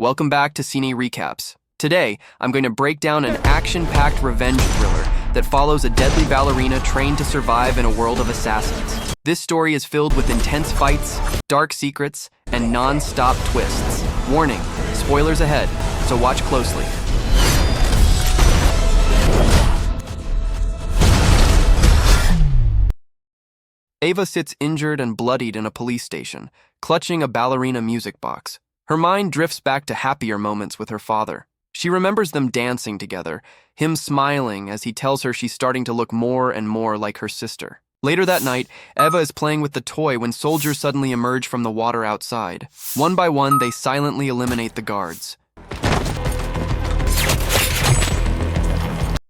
Welcome back to Cine Recaps. Today, I'm going to break down an action-packed revenge thriller that follows a deadly ballerina trained to survive in a world of assassins. This story is filled with intense fights, dark secrets, and non-stop twists. Warning, spoilers ahead, so watch closely. Eva sits injured and bloodied in a police station, clutching a ballerina music box. Her mind drifts back to happier moments with her father. She remembers them dancing together, him smiling as he tells her she's starting to look more and more like her sister. Later that night, Eva is playing with the toy when soldiers suddenly emerge from the water outside. One by one, they silently eliminate the guards.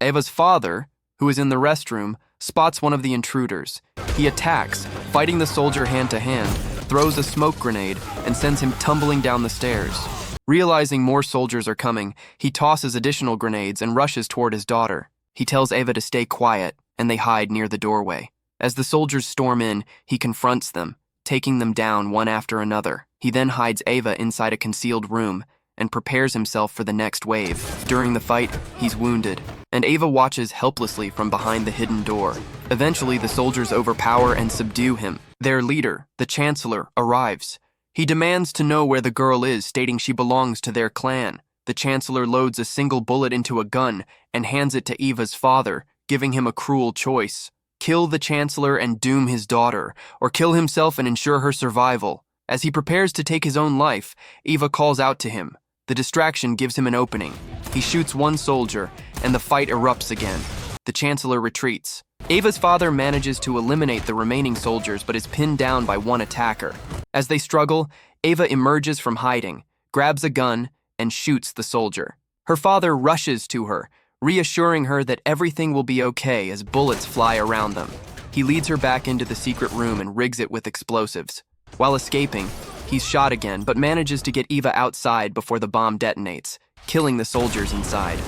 Eva's father, who is in the restroom, spots one of the intruders. He attacks, fighting the soldier hand to hand, throws a smoke grenade, and sends him tumbling down the stairs. Realizing more soldiers are coming, he tosses additional grenades and rushes toward his daughter. He tells Eva to stay quiet, and they hide near the doorway. As the soldiers storm in, he confronts them, taking them down one after another. He then hides Eva inside a concealed room and prepares himself for the next wave. During the fight, he's wounded, and Eva watches helplessly from behind the hidden door. Eventually, the soldiers overpower and subdue him. Their leader, the Chancellor, arrives. He demands to know where the girl is, stating she belongs to their clan. The Chancellor loads a single bullet into a gun and hands it to Eva's father, giving him a cruel choice. Kill the Chancellor and doom his daughter, or kill himself and ensure her survival. As he prepares to take his own life, Eva calls out to him. The distraction gives him an opening. He shoots one soldier, and the fight erupts again. The Chancellor retreats. Eva's father manages to eliminate the remaining soldiers but is pinned down by one attacker. As they struggle, Eva emerges from hiding, grabs a gun, and shoots the soldier. Her father rushes to her, reassuring her that everything will be okay as bullets fly around them. He leads her back into the secret room and rigs it with explosives. While escaping, he's shot again but manages to get Eva outside before the bomb detonates, killing the soldiers inside.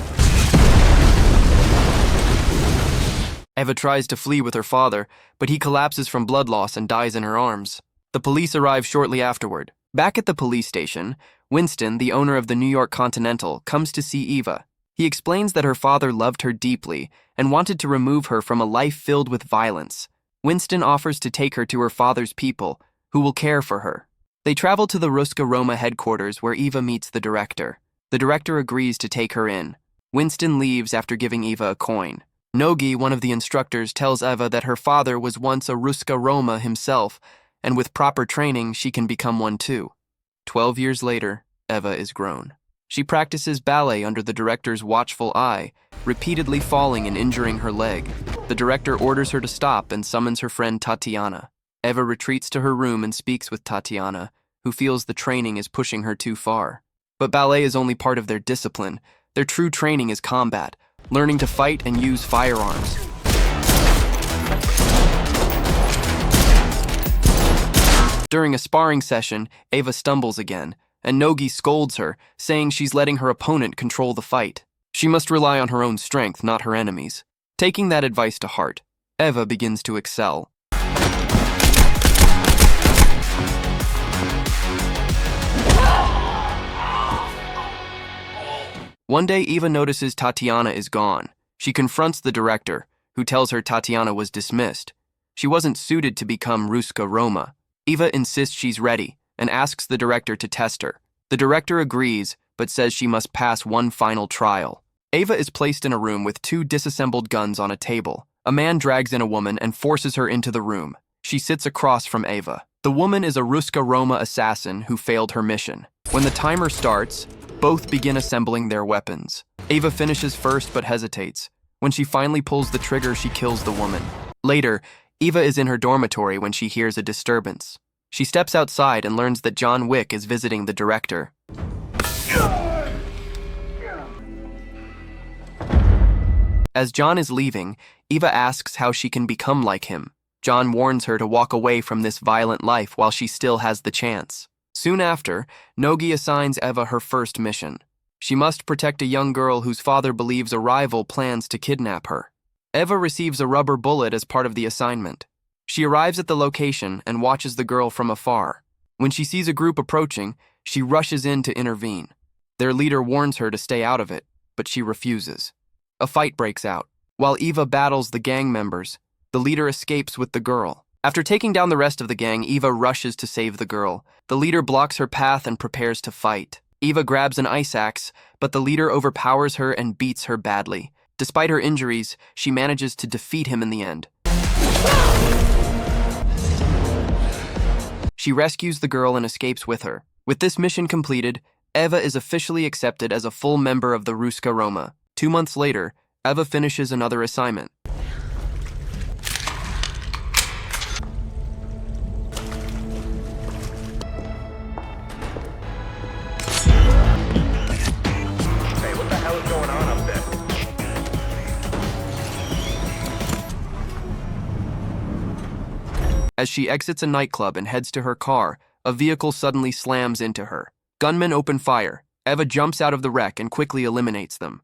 Eva tries to flee with her father, but he collapses from blood loss and dies in her arms. The police arrive shortly afterward. Back at the police station, Winston, the owner of the New York Continental, comes to see Eva. He explains that her father loved her deeply and wanted to remove her from a life filled with violence. Winston offers to take her to her father's people, who will care for her. They travel to the Ruska Roma headquarters where Eva meets the director. The director agrees to take her in. Winston leaves after giving Eva a coin. Nogi, one of the instructors, tells Eva that her father was once a Ruska Roma himself, and with proper training, she can become one too. 12 years later, Eva is grown. She practices ballet under the director's watchful eye, repeatedly falling and injuring her leg. The director orders her to stop and summons her friend Tatiana. Eva retreats to her room and speaks with Tatiana, who feels the training is pushing her too far. But ballet is only part of their discipline. Their true training is combat, learning to fight and use firearms. During a sparring session, Eva stumbles again, and Nogi scolds her, saying she's letting her opponent control the fight. She must rely on her own strength, not her enemies. Taking that advice to heart, Eva begins to excel. One day, Eva notices Tatiana is gone. She confronts the director, who tells her Tatiana was dismissed. She wasn't suited to become Ruska Roma. Eva insists she's ready and asks the director to test her. The director agrees, but says she must pass one final trial. Eva is placed in a room with two disassembled guns on a table. A man drags in a woman and forces her into the room. She sits across from Eva. The woman is a Ruska Roma assassin who failed her mission. When the timer starts, both begin assembling their weapons. Eva finishes first but hesitates. When she finally pulls the trigger, she kills the woman. Later, Eva is in her dormitory when she hears a disturbance. She steps outside and learns that John Wick is visiting the director. As John is leaving, Eva asks how she can become like him. John warns her to walk away from this violent life while she still has the chance. Soon after, Nogi assigns Eva her first mission. She must protect a young girl whose father believes a rival plans to kidnap her. Eva receives a rubber bullet as part of the assignment. She arrives at the location and watches the girl from afar. When she sees a group approaching, she rushes in to intervene. Their leader warns her to stay out of it, but she refuses. A fight breaks out. While Eva battles the gang members, the leader escapes with the girl. After taking down the rest of the gang, Eva rushes to save the girl. The leader blocks her path and prepares to fight. Eva grabs an ice axe, but the leader overpowers her and beats her badly. Despite her injuries, she manages to defeat him in the end. She rescues the girl and escapes with her. With this mission completed, Eva is officially accepted as a full member of the Ruska Roma. 2 months later, Eva finishes another assignment. Hey, what the hell is going on up there? As she exits a nightclub and heads to her car, a vehicle suddenly slams into her. Gunmen open fire. Eva jumps out of the wreck and quickly eliminates them.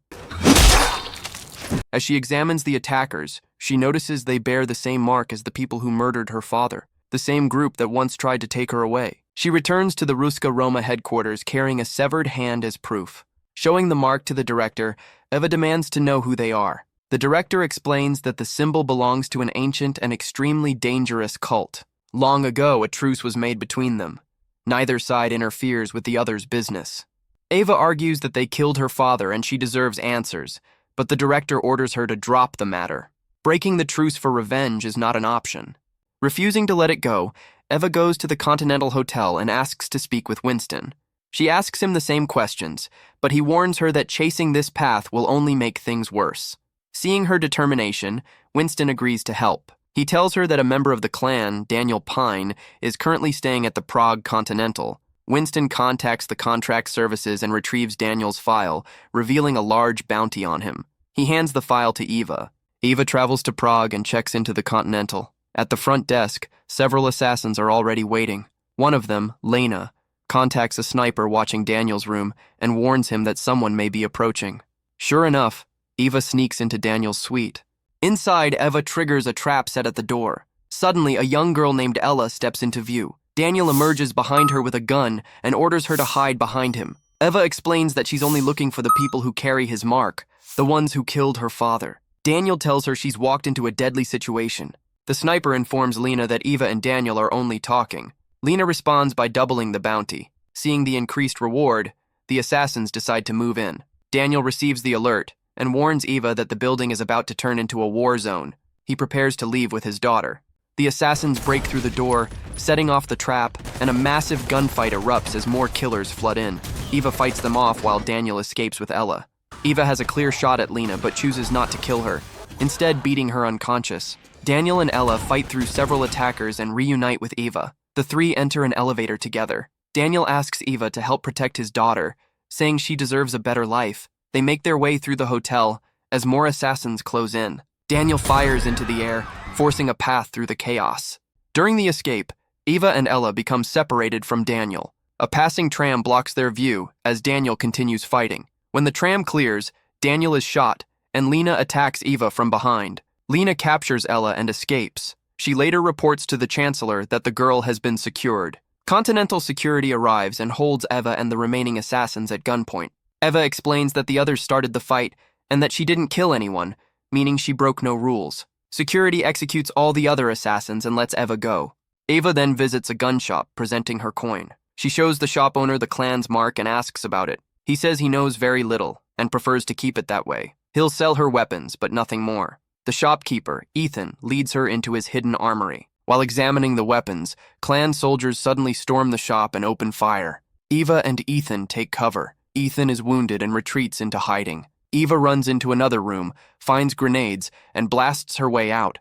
As she examines the attackers, she notices they bear the same mark as the people who murdered her father, the same group that once tried to take her away. She returns to the Ruska Roma headquarters carrying a severed hand as proof. Showing the mark to the director, Eva demands to know who they are. The director explains that the symbol belongs to an ancient and extremely dangerous cult. Long ago, a truce was made between them. Neither side interferes with the other's business. Eva argues that they killed her father and she deserves answers, but the director orders her to drop the matter. Breaking the truce for revenge is not an option. Refusing to let it go, Eva goes to the Continental Hotel and asks to speak with Winston. She asks him the same questions, but he warns her that chasing this path will only make things worse. Seeing her determination, Winston agrees to help. He tells her that a member of the clan, Daniel Pine, is currently staying at the Prague Continental. Winston contacts the contract services and retrieves Daniel's file, revealing a large bounty on him. He hands the file to Eva. Eva travels to Prague and checks into the Continental. At the front desk, several assassins are already waiting. One of them, Lena, contacts a sniper watching Daniel's room and warns him that someone may be approaching. Sure enough, Eva sneaks into Daniel's suite. Inside, Eva triggers a trap set at the door. Suddenly, a young girl named Ella steps into view. Daniel emerges behind her with a gun and orders her to hide behind him. Eva explains that she's only looking for the people who carry his mark, the ones who killed her father. Daniel tells her she's walked into a deadly situation. The sniper informs Lena that Eva and Daniel are only talking. Lena responds by doubling the bounty. Seeing the increased reward, the assassins decide to move in. Daniel receives the alert and warns Eva that the building is about to turn into a war zone. He prepares to leave with his daughter. The assassins break through the door, setting off the trap, and a massive gunfight erupts as more killers flood in. Eva fights them off while Daniel escapes with Ella. Eva has a clear shot at Lena but chooses not to kill her, instead beating her unconscious. Daniel and Ella fight through several attackers and reunite with Eva. The three enter an elevator together. Daniel asks Eva to help protect his daughter, saying she deserves a better life. They make their way through the hotel as more assassins close in. Daniel fires into the air, forcing a path through the chaos. During the escape, Eva and Ella become separated from Daniel. A passing tram blocks their view as Daniel continues fighting. When the tram clears, Daniel is shot, and Lena attacks Eva from behind. Lena captures Ella and escapes. She later reports to the Chancellor that the girl has been secured. Continental security arrives and holds Eva and the remaining assassins at gunpoint. Eva explains that the others started the fight and that she didn't kill anyone, meaning she broke no rules. Security executes all the other assassins and lets Eva go. Eva then visits a gun shop, presenting her coin. She shows the shop owner the clan's mark and asks about it. He says he knows very little and prefers to keep it that way. He'll sell her weapons, but nothing more. The shopkeeper, Ethan, leads her into his hidden armory. While examining the weapons, clan soldiers suddenly storm the shop and open fire. Eva and Ethan take cover. Ethan is wounded and retreats into hiding. Eva runs into another room, finds grenades, and blasts her way out.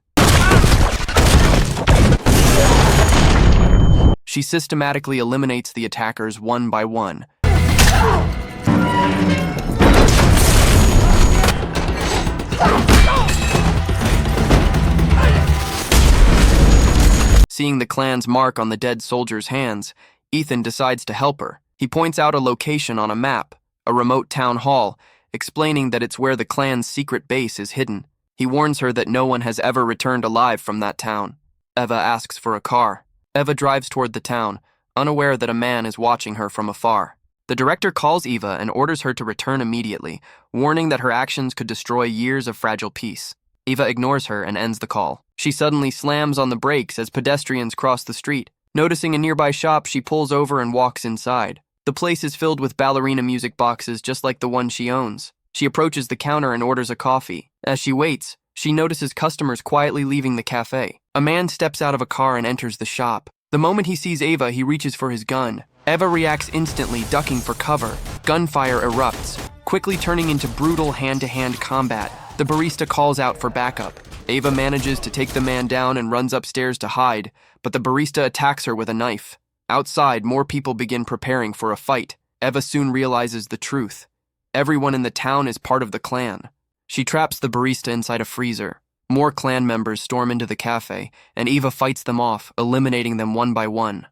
She systematically eliminates the attackers one by one. Seeing the clan's mark on the dead soldier's hands, Ethan decides to help her. He points out a location on a map, a remote town hall, explaining that it's where the clan's secret base is hidden. He warns her that no one has ever returned alive from that town. Eva asks for a car. Eva drives toward the town, unaware that a man is watching her from afar. The director calls Eva and orders her to return immediately, warning that her actions could destroy years of fragile peace. Eva ignores her and ends the call. She suddenly slams on the brakes as pedestrians cross the street. Noticing a nearby shop, she pulls over and walks inside. The place is filled with ballerina music boxes just like the one she owns. She approaches the counter and orders a coffee. As she waits, she notices customers quietly leaving the cafe. A man steps out of a car and enters the shop. The moment he sees Eva, he reaches for his gun. Eva reacts instantly, ducking for cover. Gunfire erupts, quickly turning into brutal hand-to-hand combat. The barista calls out for backup. Eva manages to take the man down and runs upstairs to hide, but the barista attacks her with a knife. Outside, more people begin preparing for a fight. Eva soon realizes the truth. Everyone in the town is part of the clan. She traps the barista inside a freezer. More clan members storm into the cafe, and Eva fights them off, eliminating them one by one.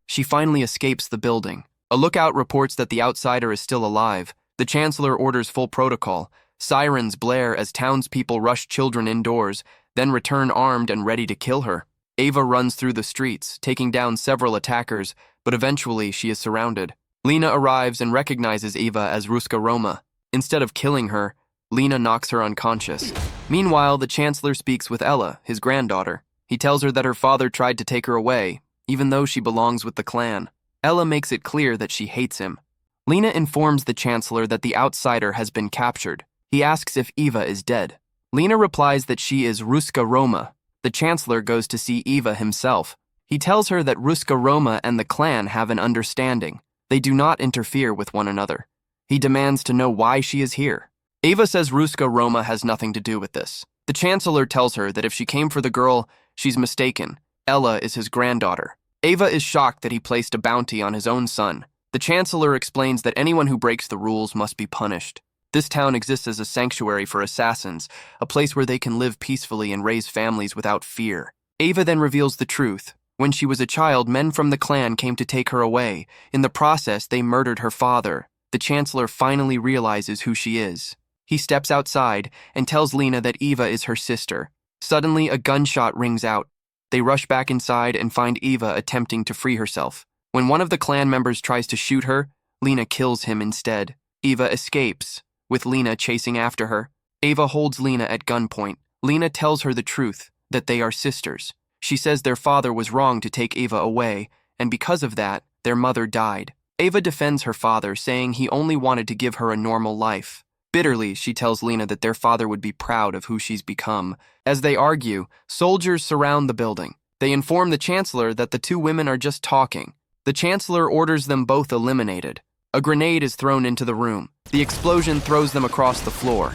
She finally escapes the building. A lookout reports that the outsider is still alive. The chancellor orders full protocol. Sirens blare as townspeople rush children indoors, then return armed and ready to kill her. Eva runs through the streets, taking down several attackers, but eventually she is surrounded. Lena arrives and recognizes Eva as Ruska Roma. Instead of killing her, Lena knocks her unconscious. Meanwhile, the chancellor speaks with Ella, his granddaughter. He tells her that her father tried to take her away, even though she belongs with the clan. Ella makes it clear that she hates him. Lena informs the chancellor that the outsider has been captured. He asks if Eva is dead. Lena replies that she is Ruska Roma. The chancellor goes to see Eva himself. He tells her that Ruska Roma and the clan have an understanding. They do not interfere with one another. He demands to know why she is here. Eva says Ruska Roma has nothing to do with this. The chancellor tells her that if she came for the girl, she's mistaken. Ella is his granddaughter. Eva is shocked that he placed a bounty on his own son. The chancellor explains that anyone who breaks the rules must be punished. This town exists as a sanctuary for assassins, a place where they can live peacefully and raise families without fear. Eva then reveals the truth. When she was a child, men from the clan came to take her away. In the process, they murdered her father. The chancellor finally realizes who she is. He steps outside and tells Lena that Eva is her sister. Suddenly, a gunshot rings out. They rush back inside and find Eva attempting to free herself. When one of the clan members tries to shoot her, Lena kills him instead. Eva escapes, with Lena chasing after her. Eva holds Lena at gunpoint. Lena tells her the truth, that they are sisters. She says their father was wrong to take Eva away, and because of that, their mother died. Eva defends her father, saying he only wanted to give her a normal life. Bitterly, she tells Lena that their father would be proud of who she's become. As they argue, soldiers surround the building. They inform the chancellor that the two women are just talking. The chancellor orders them both eliminated. A grenade is thrown into the room. The explosion throws them across the floor.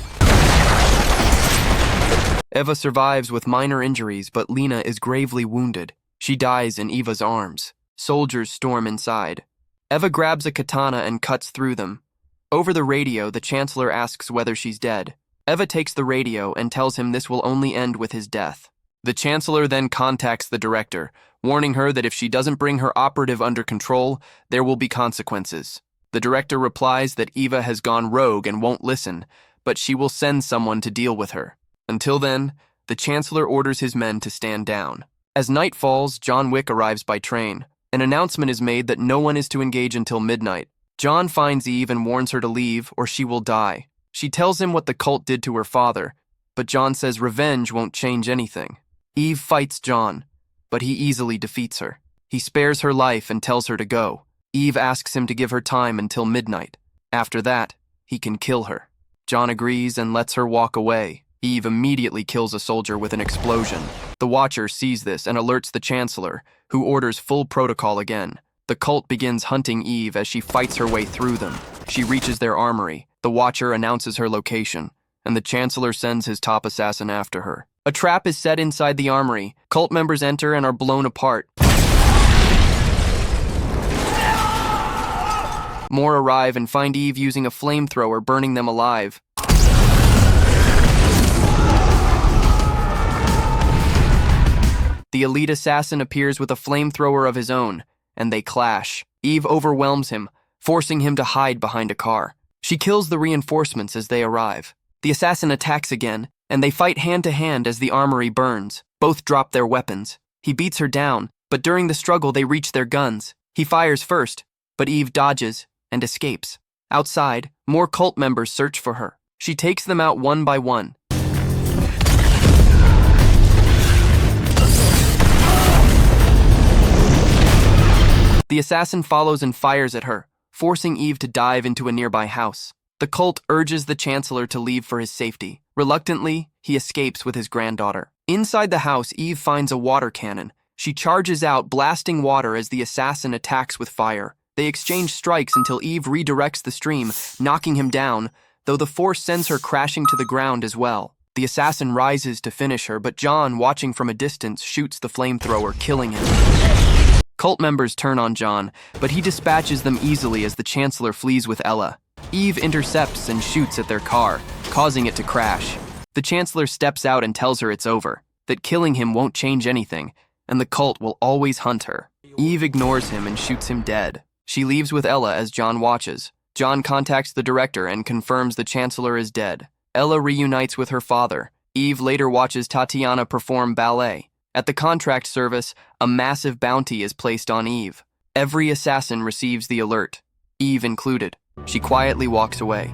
Eva survives with minor injuries, but Lena is gravely wounded. She dies in Eva's arms. Soldiers storm inside. Eva grabs a katana and cuts through them. Over the radio, the chancellor asks whether she's dead. Eva takes the radio and tells him this will only end with his death. The chancellor then contacts the director, warning her that if she doesn't bring her operative under control, there will be consequences. The director replies that Eva has gone rogue and won't listen, but she will send someone to deal with her. Until then, the chancellor orders his men to stand down. As night falls, John Wick arrives by train. An announcement is made that no one is to engage until midnight. John finds Eve and warns her to leave, or she will die. She tells him what the cult did to her father, but John says revenge won't change anything. Eve fights John, but he easily defeats her. He spares her life and tells her to go. Eve asks him to give her time until midnight. After that, he can kill her. John agrees and lets her walk away. Eve immediately kills a soldier with an explosion. The Watcher sees this and alerts the Chancellor, who orders full protocol again. The cult begins hunting Eve as she fights her way through them. She reaches their armory. The Watcher announces her location, and the Chancellor sends his top assassin after her. A trap is set inside the armory. Cult members enter and are blown apart. More arrive and find Eve using a flamethrower, burning them alive. The elite assassin appears with a flamethrower of his own, and they clash. Eve overwhelms him, forcing him to hide behind a car. She kills the reinforcements as they arrive. The assassin attacks again, and they fight hand-to-hand as the armory burns. Both drop their weapons. He beats her down, but during the struggle they reach their guns. He fires first, but Eve dodges and escapes. Outside, more cult members search for her. She takes them out one by one. The assassin follows and fires at her, forcing Eve to dive into a nearby house. The cult urges the Chancellor to leave for his safety. Reluctantly, he escapes with his granddaughter. Inside the house, Eve finds a water cannon. She charges out, blasting water as the assassin attacks with fire. They exchange strikes until Eve redirects the stream, knocking him down, though the force sends her crashing to the ground as well. The assassin rises to finish her, but John, watching from a distance, shoots the flamethrower, killing him. Cult members turn on John, but he dispatches them easily as the Chancellor flees with Ella. Eve intercepts and shoots at their car, causing it to crash. The Chancellor steps out and tells her it's over, that killing him won't change anything, and the cult will always hunt her. Eve ignores him and shoots him dead. She leaves with Ella as John watches. John contacts the director and confirms the Chancellor is dead. Ella reunites with her father. Eve later watches Tatiana perform ballet. At the contract service, a massive bounty is placed on Eve. Every assassin receives the alert, Eve included. She quietly walks away.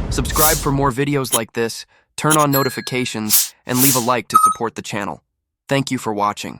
Subscribe for more videos like this, turn on notifications, and leave a like to support the channel. Thank you for watching.